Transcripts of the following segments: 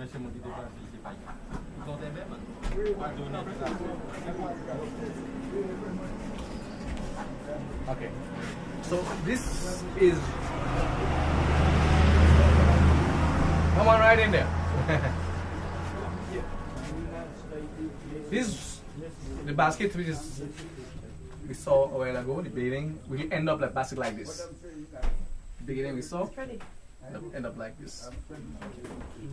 Okay, so this is, come on right in there. This, the basket which is, we saw a while ago, the beginning, will end up like basket like this. Beginning we saw, end up like this.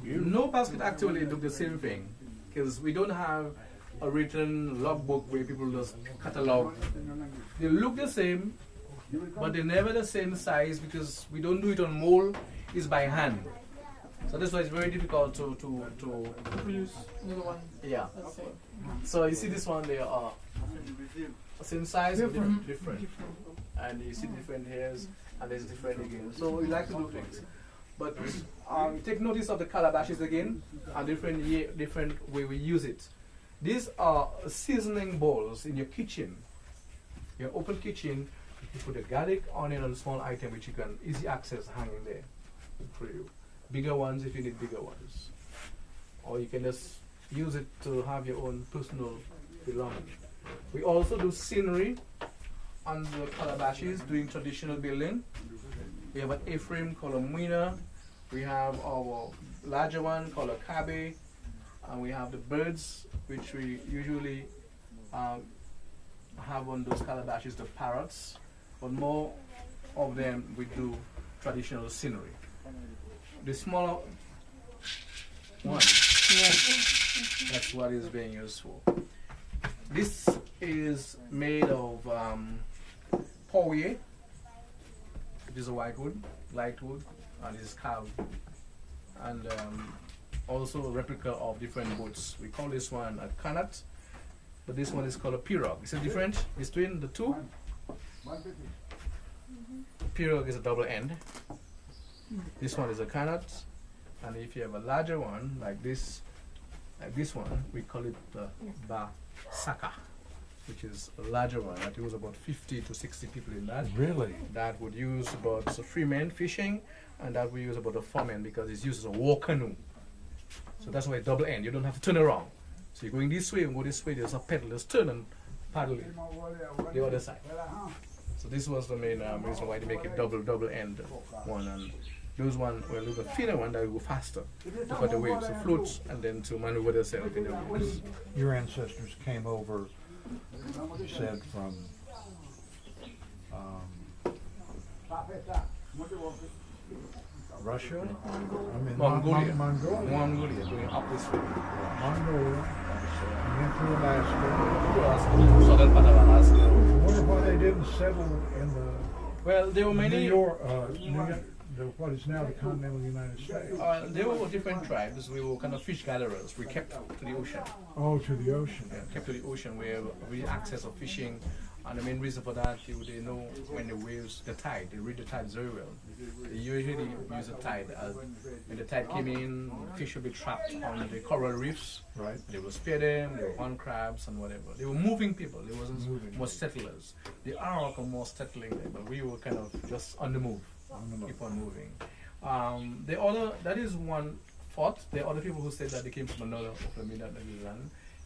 No basket actually look the same thing, because we don't have a written logbook where people just catalog. They look the same, but they're never the same size because we don't do it on mold, it's by hand. So that's why it's very difficult to use another one. Yeah. So you see this one, they are same size but different. And you see different hairs and there's different again. So we like to do things. But take notice of the calabashes again and different way we use it. These are seasoning bowls in your kitchen. Your open kitchen, you put a garlic, onion, and a small item which you can easy access hanging there for you. Bigger ones if you need bigger ones. Or you can just use it to have your own personal belongings. We also do scenery on the calabashes, doing traditional building. We have an A-frame called a muina. We have our larger one called a cabe. And we have the birds, which we usually have on those calabashes, the parrots. But more of them we do traditional scenery. The smaller one, that's what is being used for. This is made of powier, which is a white wood, light wood, and it's carved. And also a replica of different boats. We call this one a kanat, but this one is called a pirog. Is it different between the two? Pirog is a double end. This one is a kanat, and if you have a larger one like this one, we call it the basaka, which is a larger one that use about 50 to 60 people in that. Really? That would use about 3 men fishing, and that we use about 4 men because it's used as a war canoe. So that's why double end. You don't have to turn around. So you're going this way and go this way. There's a pedal. Just turn and paddle it the other side. So this was the main reason why they make it double end one. And those one were a little bit thinner one that will go faster to cut the waves, to float and then to maneuver themselves in the waves. Your ancestors came over, you said, from Russia? I mean, Mongolia. Mongolia. Going up this way. Mongolia. And then through Alaska, southern part of Alaska. I wonder why they didn't settle in the Well, there were many. New York, what is now the continental United States. There were different tribes. We were kind of fish gatherers. We kept to the ocean. Oh, to the ocean. Yeah, kept to the ocean where we had access of fishing. And the main reason for that, they know when the waves, the tide, they read the tide very well. They usually use the tide. When the tide came in, fish would be trapped on the coral reefs. Right. They will spear them, they will hunt crabs and whatever. They were moving people, they wasn't more settlers. The Arawak were more settling there, but we were kind of just on the move, keep on moving. That is one thought. There are other people who said that they came from another of the Middle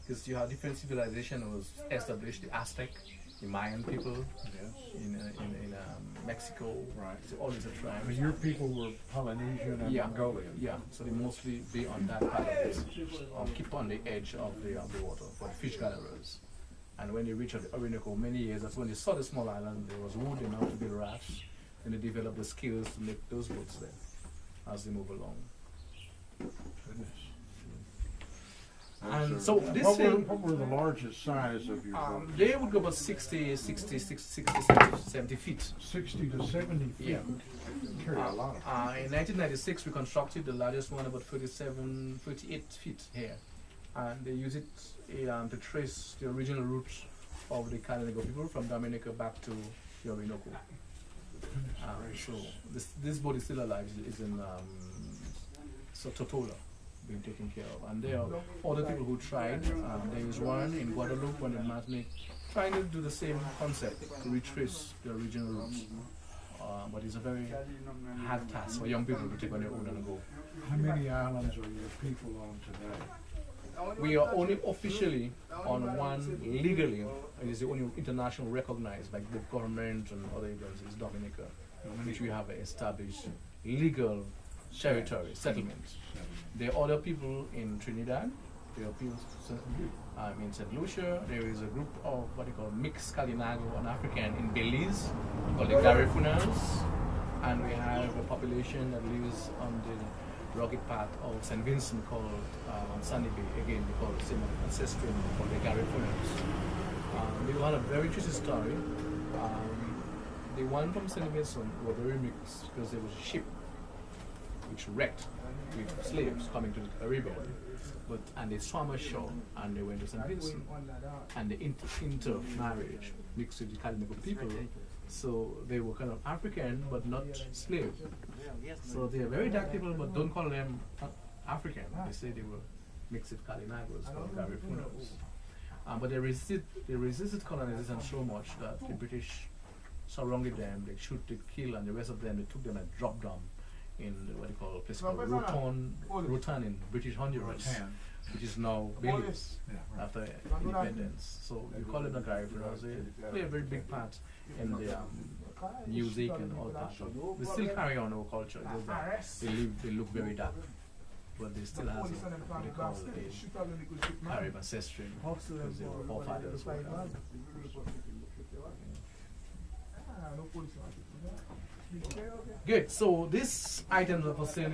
because you have different civilization was established, the Aztec, the Mayan people, in Mexico, right? So all is a tribe. But your people were Polynesian and Mongolian. Yeah, so they mostly be on that part of it, keep on the edge of the water for the fish gatherers. And when they reached the Orinoco many years, that's when they saw the small island, there was wood enough to build rafts, and they developed the skills to make those boats there as they move along. Goodness. And so this what were the largest size of your boats? They would go about 60, 70 feet. 60 to 70 feet. Yeah. Carry a lot of in 1996, we constructed the largest one about 38 feet here. And they use it to trace the original roots of the Kalinago people from Dominica back to the Orinoco. So this boat is still alive. It's in Totola, being taken care of. And there are other people who tried. There is one in Guadeloupe, one in Martinique, trying to do the same concept to retrace the original roots but it's a very hard task for young people to take on their own and go. How many islands are your people on today? We are only officially on one legally. It is the only international recognized by both government and other agencies, Dominica, which we have established legal territory, settlements. There are other people in Trinidad, there are people in St. Lucia, there is a group of what they call mixed Kalinago and African in Belize, called the Garifunas, and we have a population that lives on the rugged part of St. Vincent called Sunny Bay, again they call the same ancestry called the Garifunas. They had a very interesting story. The one from St. Vincent were very mixed because there was a ship which wrecked with slaves coming to the Caribbean, and they swam ashore and they went to St. Vincent and they intermarriage mixed with the Kalinago people. So they were kind of African but not slave. So they are very dark people, but don't call them African. They say they were mixed with Kalinagos called Garifunos. But they resisted colonization so much that the British surrounded them, they shoot, they kill, and the rest of them they took them and dropped them in what they call a place called Rotan in British Honduras, which is now Belize after independence. So we call them the Garifunos. They play a very big part in the music and all that. They still carry on our culture. They look very dark, but they still have what they call a Carib ancestry because they were forefathers. Good. So this item of for sale